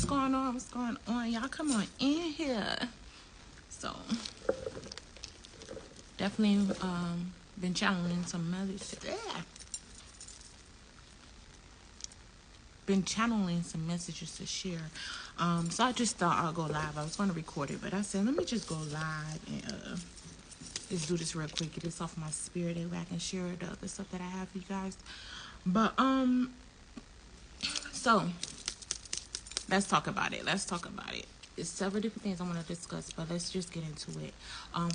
what's going on? What's going on? Y'all come on in here. So, definitely been channeling some messages. Been channeling some messages to share. So I just thought I'll go live. I was going to record it, but I said, let me just go live and just do this real quick. Get this off my spirit. That way I can share the other stuff that I have for you guys. But, so let's talk about it. It's several different things I want to discuss, but let's just get into it.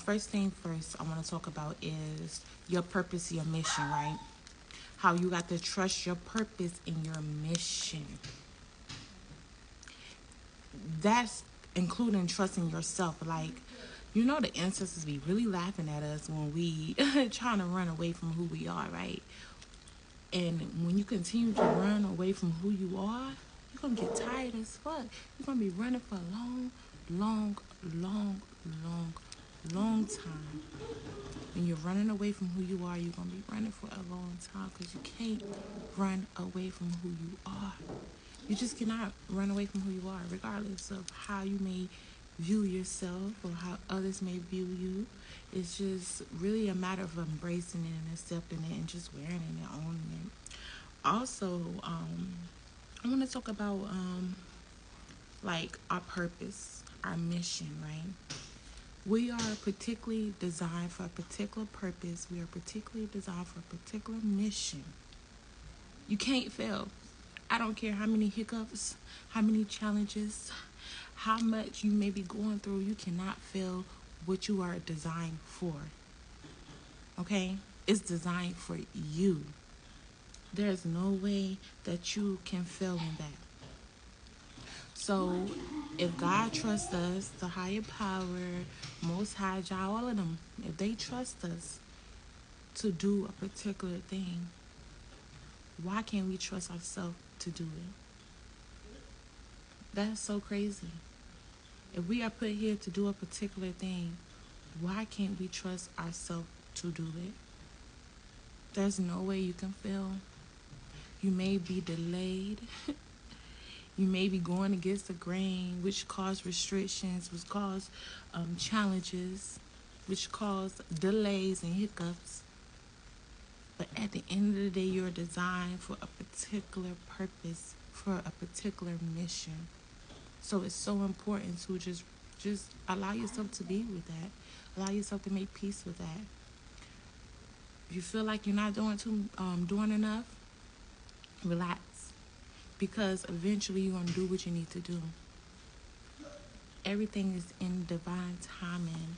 First thing first, I want to talk about is your purpose, your mission, right? How you got to trust your purpose and your mission. That's including trusting yourself. Like, you know, the ancestors be really laughing at us when we trying to run away from who we are, right? And when you continue to run away from who you are, you're going to get tired as fuck. You're going to be running for a long time. When you're running away from who you are, you're going to be running for a long time because you can't run away from who you are. You just cannot run away from who you are, regardless of how you may view yourself or how others may view you. It's just really a matter of embracing it and accepting it and just wearing it and owning it. Also, I want to talk about like our purpose, our mission, right? We are particularly designed for a particular purpose. We are particularly designed for a particular mission. You can't fail. I don't care how many hiccups, how many challenges, how much you may be going through. You cannot fail what you are designed for. Okay? It's designed for you. There's no way that you can fail in that. So, if God trusts us, the higher power, Most High Jah, all of them, if they trust us to do a particular thing, why can't we trust ourselves to do it? That's so crazy. If we are put here to do a particular thing, why can't we trust ourselves to do it? There's no way you can fail. You may be delayed. You may be going against the grain, which cause restrictions, which cause challenges, which cause delays and hiccups. But at the end of the day, you're designed for a particular purpose, for a particular mission. So it's so important to just allow yourself to be with that. Allow yourself to make peace with that. If you feel like you're not doing enough, relax. Because eventually you're going to do what you need to do. Everything is in divine timing.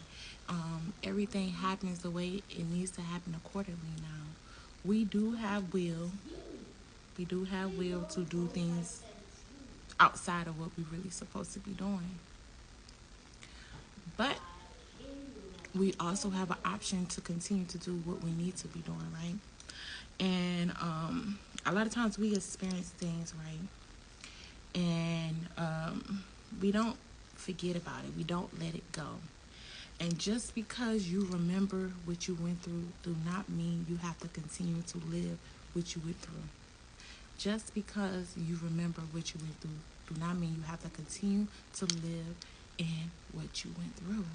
Everything happens the way it needs to happen accordingly now. We do have will. We do have will to do things outside of what we're really supposed to be doing. But we also have an option to continue to do what we need to be doing, right? And a lot of times we experience things, right? And we don't forget about it. We don't let it go. And just because you remember what you went through do not mean you have to continue to live what you went through. Just because you remember what you went through do not mean you have to continue to live in what you went through.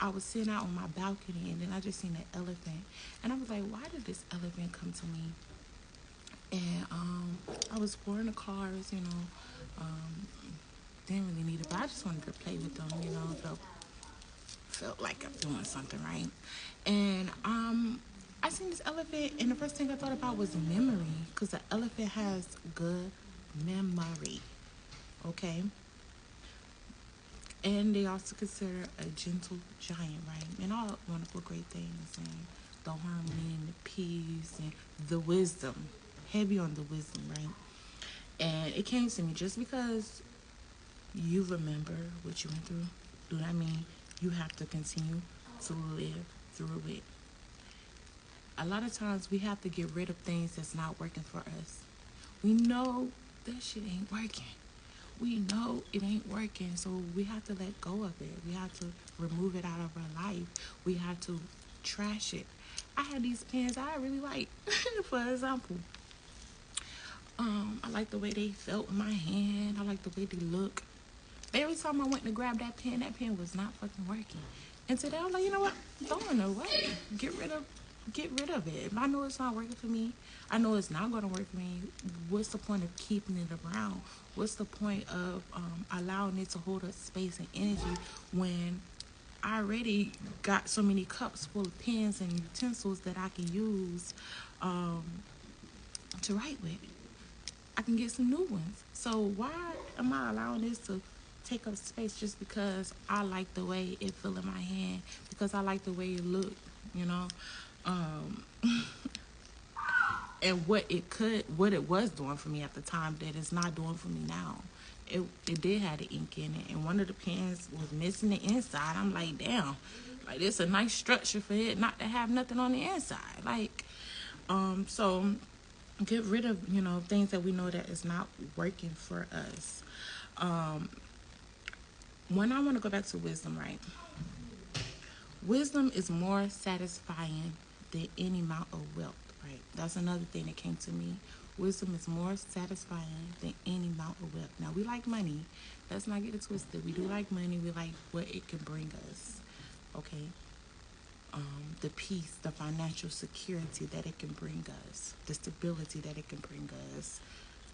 I was sitting out on my balcony and then I just seen an elephant. And I was like, why did this elephant come to me? And I was pouring the cars, didn't really need it, but I just wanted to play with them, felt like I'm doing something, right? And I seen this elephant and the first thing I thought about was memory, because the elephant has good memory, okay? And they also consider a gentle giant, right? And all wonderful, great things, and the harmony and the peace and the wisdom. Heavy on the wisdom, right? And it came to me, just because you remember what you went through, do not mean you have to continue to live through it. A lot of times we have to get rid of things that's not working for us. We know that shit ain't working. We know it ain't working, so we have to let go of it. We have to remove it out of our life. We have to trash it. I had these pens I really like, for example. I like the way they felt in my hand. I like the way they look. Every time I went to grab that pen was not fucking working. And today I was like, you know what? Throw it away. Get rid of it. If I know it's not working for me, I know it's not gonna work for me. What's the point of keeping it around? What's the point of allowing it to hold up space and energy when I already got so many cups full of pens and utensils that I can use to write with? I can get some new ones. So why am I allowing this to take up space just because I like the way it feel in my hand, because I like the way it look, you know? Um, and what it was doing for me at the time that it's not doing for me now. It did have the ink in it, and one of the pens was missing the inside. I'm like, damn, like it's a nice structure for it not to have nothing on the inside. Like, so get rid of, things that we know that is not working for us. When I want to go back to wisdom, right? Wisdom is more satisfying than any amount of wealth, right? That's another thing that came to me. Wisdom is more satisfying than any amount of wealth. Now, we like money. Let's not get it twisted. We do like money. We like what it can bring us, okay? The peace, the financial security that it can bring us, the stability that it can bring us,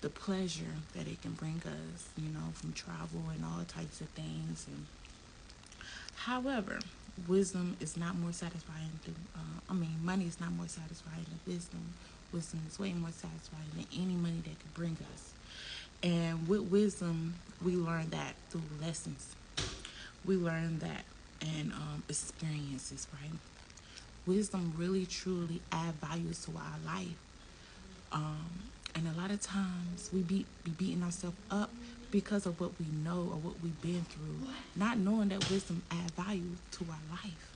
the pleasure that it can bring us, from travel and all types of things. And however, wisdom is not more satisfying than, money is not more satisfying than wisdom. Wisdom is way more satisfying than any money that could bring us. And with wisdom, we learn that through lessons. We learn that in experiences, right? Wisdom really, truly add value to our life. And a lot of times we be beating ourselves up because of what we know or what we've been through, not knowing that wisdom add value to our life.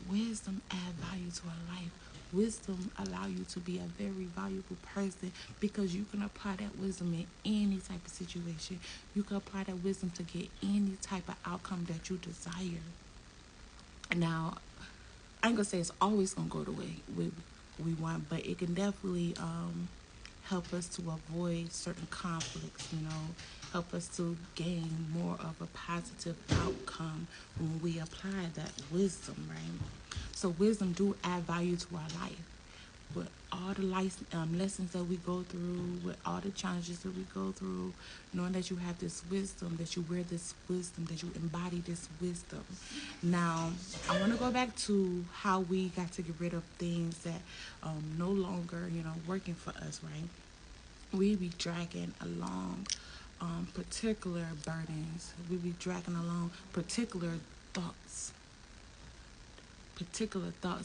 Wisdom add value to our life. Wisdom allow you to be a very valuable person because you can apply that wisdom in any type of situation. You can apply that wisdom to get any type of outcome that you desire. Now, I ain't gonna say it's always gonna go the way we want, but it can definitely help us to avoid certain conflicts, help us to gain more of a positive outcome when we apply that wisdom, right? So wisdom do add value to our life. With all the lessons that we go through, with all the challenges that we go through, knowing that you have this wisdom, that you wear this wisdom, that you embody this wisdom. Now, I want to go back to how we got to get rid of things that no longer, working for us, right? We be dragging along particular burdens. We be dragging along particular thoughts,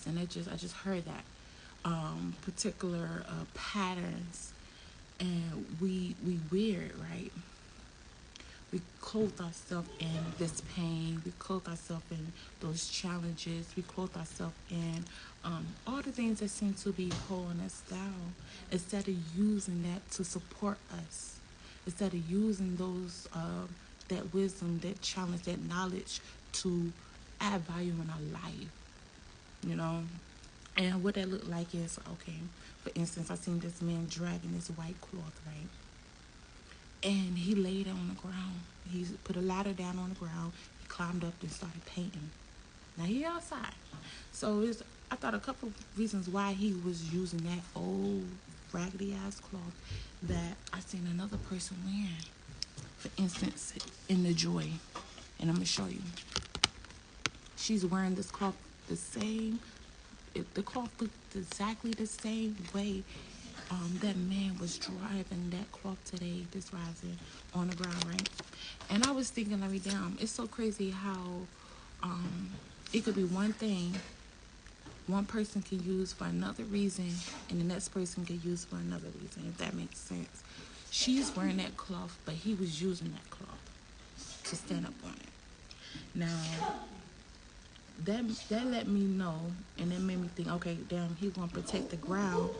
and I just heard that. Particular patterns, and we wear it, right? We clothe ourselves in this pain. We clothe ourselves in those challenges. We clothe ourselves in all the things that seem to be pulling us down, instead of using that to support us, instead of using those that wisdom, that challenge, that knowledge to add value in our life. And what that looked like is, okay, for instance, I seen this man dragging this white cloth, right? And he laid it on the ground. He put a ladder down on the ground. He climbed up and started painting. Now he outside. So I thought a couple of reasons why he was using that old raggedy ass cloth that I seen another person wearing. For instance, in the Joy. And I'm going to show you. She's wearing this cloth the same. The cloth looked exactly the same way that man was driving that cloth today, this rising, on the ground, right? And I was thinking, damn, it's so crazy how it could be one thing one person can use for another reason, and the next person can use for another reason, if that makes sense. She's wearing that cloth, but he was using that cloth to stand up on it. Now, that let me know, and that made me think, okay, damn, he's gonna protect the ground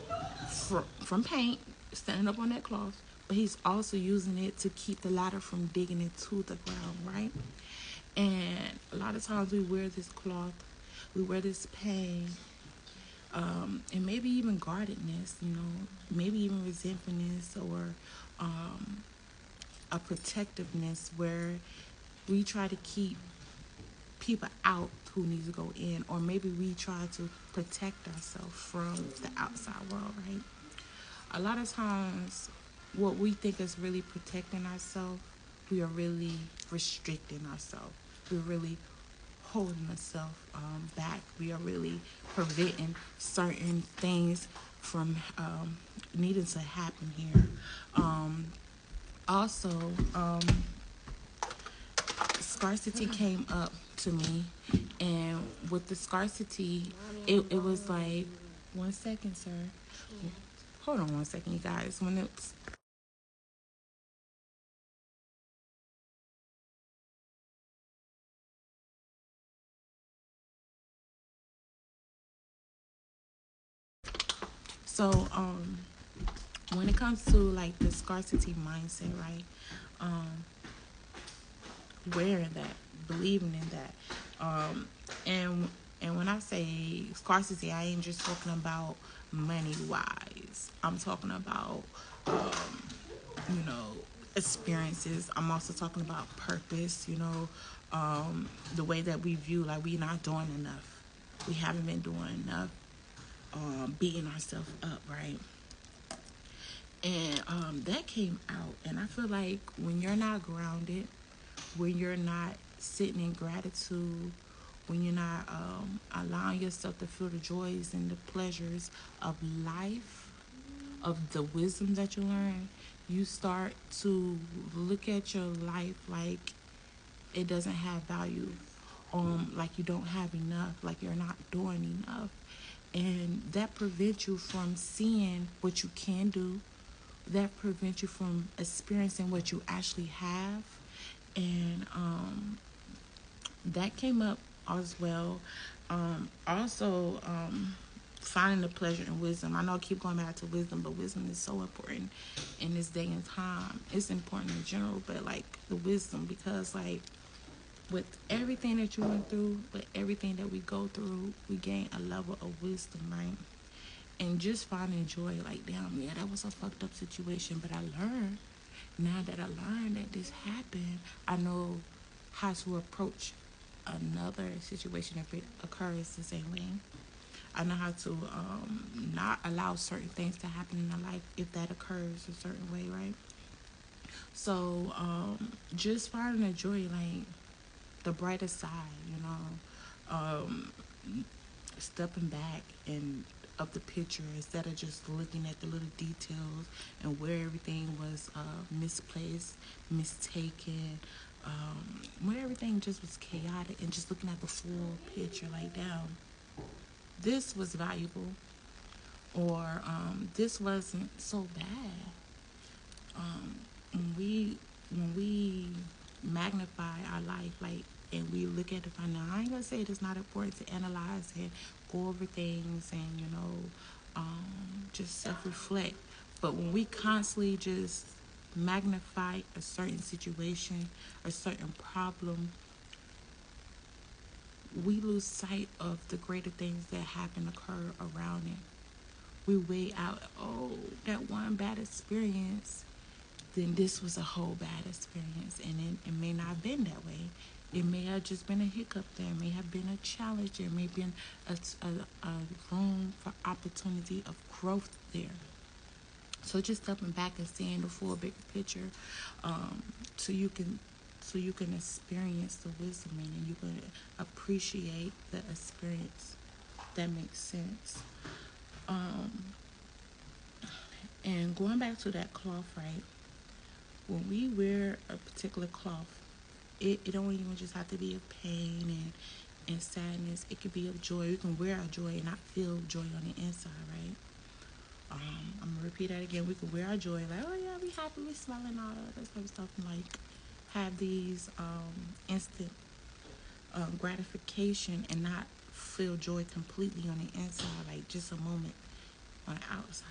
from paint, standing up on that cloth, but he's also using it to keep the ladder from digging into the ground, right? And a lot of times we wear this cloth, we wear this pain And maybe even guardedness, you know, maybe even resentfulness or um, a protectiveness where we try to keep people out who need to go in, or maybe we try to protect ourselves from the outside world, right? A lot of times, what we think is really protecting ourselves, we are really restricting ourselves. We're really holding ourselves back. We are really preventing certain things from needing to happen here. Um, also, scarcity came up to me, and with the scarcity, it was like, 1 second, sir. Hold on 1 second, you guys. When it's so when it comes to like the scarcity mindset, right? Um, wearing that, believing in that, and when I say scarcity, I ain't just talking about money wise. I'm talking about you know, experiences. I'm also talking about purpose, you know, the way that we view like we not doing enough. We haven't been doing enough, beating ourselves up, right? And that came out. And I feel like when you're not grounded, when you're not sitting in gratitude, when you're not allowing yourself to feel the joys and the pleasures of life, of the wisdom that you learn, you start to look at your life like it doesn't have value, like you don't have enough, like you're not doing enough, and that prevents you from seeing what you can do. That prevents you from experiencing what you actually have, and that came up as well. Also, finding the pleasure in wisdom. I know I keep going back to wisdom, but wisdom is so important in this day and time. It's important in general, but like the wisdom, because like with everything that you went through, with everything that we go through, we gain a level of wisdom, right? And just finding joy, like, damn, yeah, that was a fucked up situation, but I learned. Now that I learned that this happened, I know how to approach another situation if it occurs the same way. I know how to not allow certain things to happen in my life if that occurs a certain way, right? So just finding the joy, like the brighter side, you know, stepping back and of the picture instead of just looking at the little details and where everything was misplaced, mistaken, where everything just was chaotic, and just looking at the full picture, like, damn, this was valuable, or this wasn't so bad. When we magnify our life, like, and we look at it from now, I ain't gonna say it's not important to analyze and go over things and just self-reflect, but when we constantly just magnify a certain situation, a certain problem, we lose sight of the greater things that happen occur around it. We weigh out, oh, that one bad experience, then this was a whole bad experience, and it may not have been that way. It may have just been a hiccup. There may have been a challenge. There may have been a room for opportunity of growth there. So just stepping back and seeing the full bigger picture, um, so you can experience the wisdom, and you can appreciate the experience. That makes sense. And going back to that cloth, right? When we wear a particular cloth, it don't even just have to be of pain and sadness. It could be of joy. You can wear our joy and not feel joy on the inside, right? I'm gonna repeat that again. We can wear our joy, like, oh yeah, we happy, we smiling, all that type of stuff, and like have these instant gratification and not feel joy completely on the inside, like just a moment on the outside.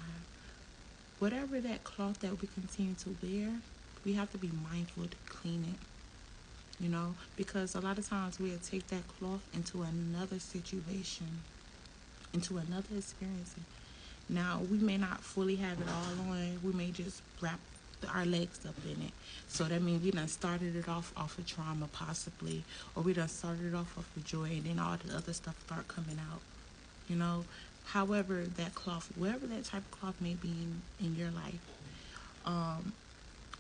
Whatever that cloth that we continue to wear, we have to be mindful to clean it, you know, because a lot of times we'll take that cloth into another situation into another experience. Now, we may not fully have it all on. We may just wrap our legs up in it. So that means we done started it off of trauma, possibly, or we done started it off of joy, and then all the other stuff start coming out. You know, however that cloth, wherever that type of cloth may be in your life,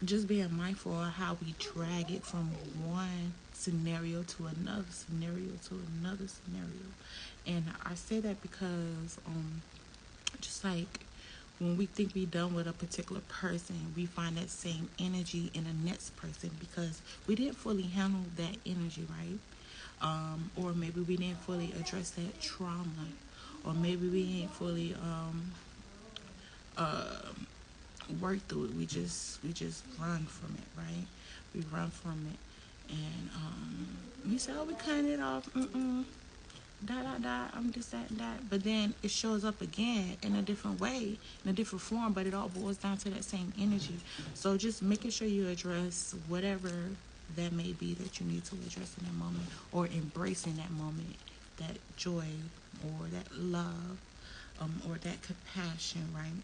just being mindful of how we drag it from one scenario to another scenario to another scenario. And I say that because just like when we think we done with a particular person, we find that same energy in the next person because we didn't fully handle that energy, right? Or maybe we didn't fully address that trauma, or maybe we didn't fully work through it. We just run from it, right? We run from it, and we say, "Oh, we cutting it off." I'm this, that, and that. But then it shows up again in a different way, in a different form, but it all boils down to that same energy. So just making sure you address whatever that may be that you need to address in that moment, or embracing that moment, that joy, or that love, or that compassion, right?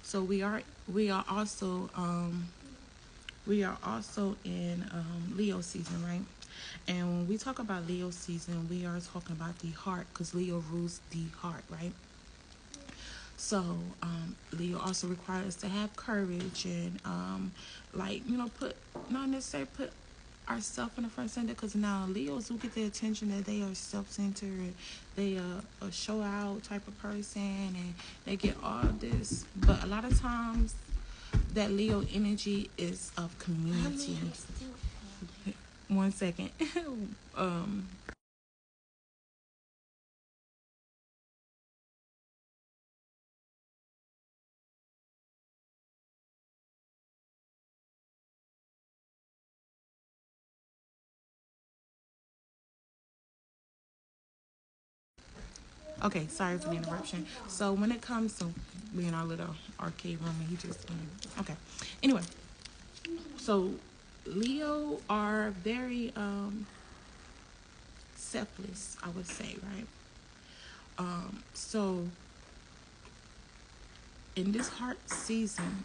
So we are also in Leo season, right? And when we talk about Leo season, we are talking about the heart, because Leo rules the heart, right? So Leo also requires us to have courage and put, not necessarily put ourselves in the front center, because now Leos will get the attention that they are self-centered and they a show out type of person, and they get all this. But a lot of times that Leo energy is of community. One second. Okay, sorry for the interruption. So when it comes to being our little arcade room, and he just okay. Anyway, so Leo are very selfless, I would say, right? So in this heart season,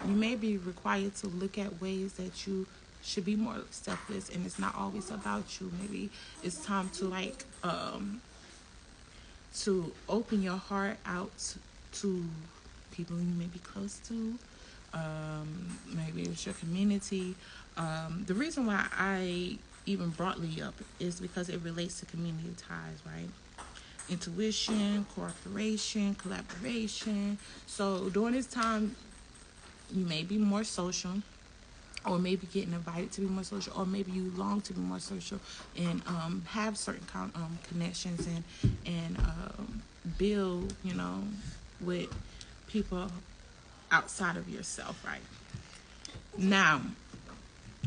you may be required to look at ways that you should be more selfless, and it's not always about you. Maybe it's time to to open your heart out to people you may be close to. Maybe it's your community. The reason why I even brought Lee up is because it relates to community ties, right? Intuition, cooperation, collaboration. So during this time, you may be more social, or maybe getting invited to be more social, or maybe you long to be more social, and have certain connections, and build, with people outside of yourself, right? Now,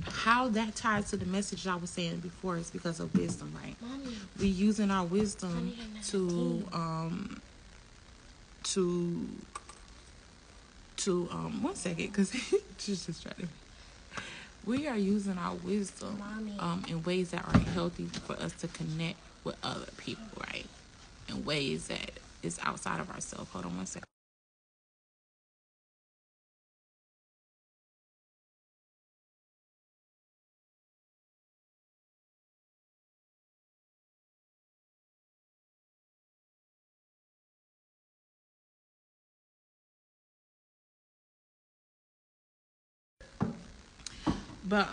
how that ties to the message I was saying before is because of wisdom, right? Mommy, we using our wisdom to one second, because she's just trying to. We are using our wisdom in ways that are healthy for us to connect with other people, right? In ways that is outside of ourselves. Hold on one second. But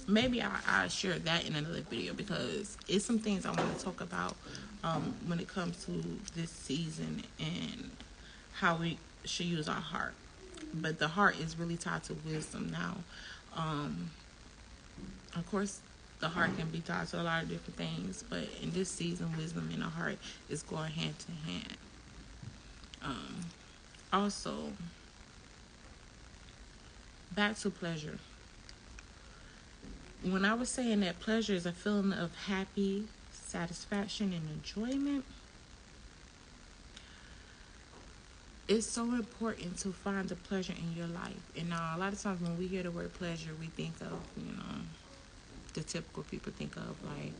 maybe I'll share that in another video, because it's some things I want to talk about when it comes to this season and how we should use our heart. But the heart is really tied to wisdom now. Of course, the heart can be tied to a lot of different things, but in this season, wisdom and the heart is going hand to hand. Also, back to pleasure. When I was saying that pleasure is a feeling of happy satisfaction and enjoyment, it's so important to find the pleasure in your life. And now, a lot of times when we hear the word pleasure, we think of, the typical people think of, like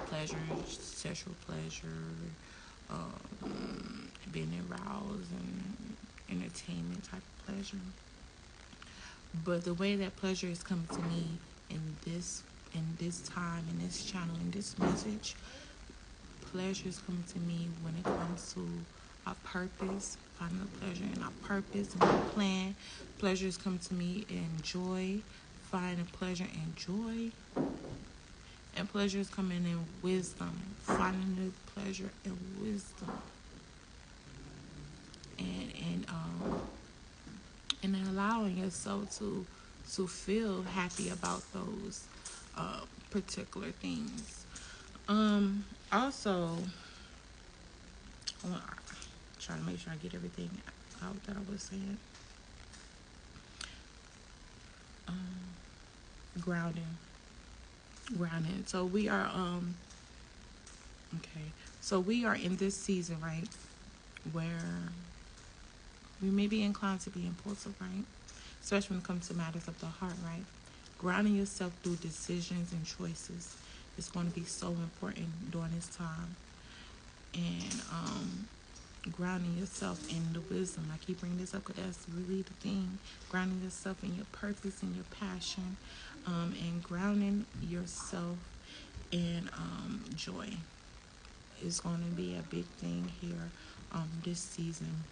pleasure, sexual pleasure, being aroused and entertainment type of pleasure. But the way that pleasure is coming to me in this time, in this channel, in this message, pleasure is coming to me when it comes to our purpose, finding the pleasure in our purpose and our plan. Pleasure is coming to me in joy, finding pleasure in joy. And pleasure is coming in wisdom, finding the pleasure in wisdom. And then allowing yourself to feel happy about those particular things. Also, I'm trying to make sure I get everything out that I was saying. Grounding. So we are okay. So we are in this season, right, where we may be inclined to be impulsive, right? Especially when it comes to matters of the heart, right? Grounding yourself through decisions and choices is going to be so important during this time. And grounding yourself in the wisdom. I keep bringing this up because that's really the thing. Grounding yourself in your purpose and your passion, and grounding yourself in joy is going to be a big thing here this season.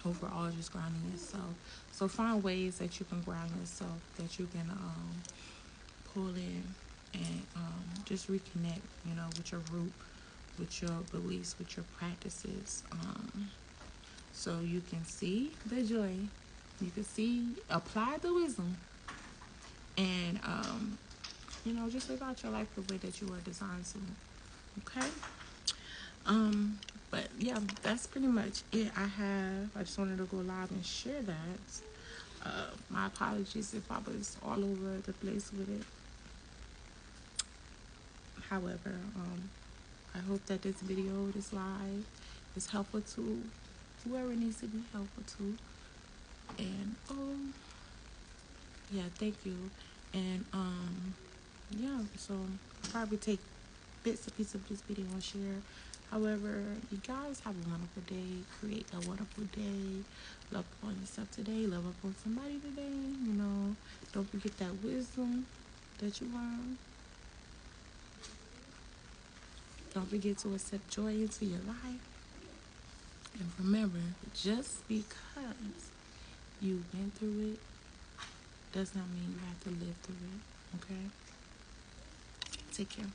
Overall, just grounding yourself. So find ways that you can ground yourself, that you can pull in and just reconnect, with your root, with your beliefs, with your practices. So you can see the joy, you can apply the wisdom, and just live out your life the way that you were designed to. Okay. But yeah, that's pretty much it. I just wanted to go live and share that. My apologies if I was all over the place with it. However, I hope that this video, this live, is helpful to whoever it needs to be helpful to. And yeah, thank you. And yeah, so I'll probably take bits and pieces of this video and share. However, you guys have a wonderful day. Create a wonderful day. Love upon yourself today. Love upon somebody today. Don't forget that wisdom that you learn. Don't forget to accept joy into your life. And remember, just because you went through it does not mean you have to live through it. Okay? Take care.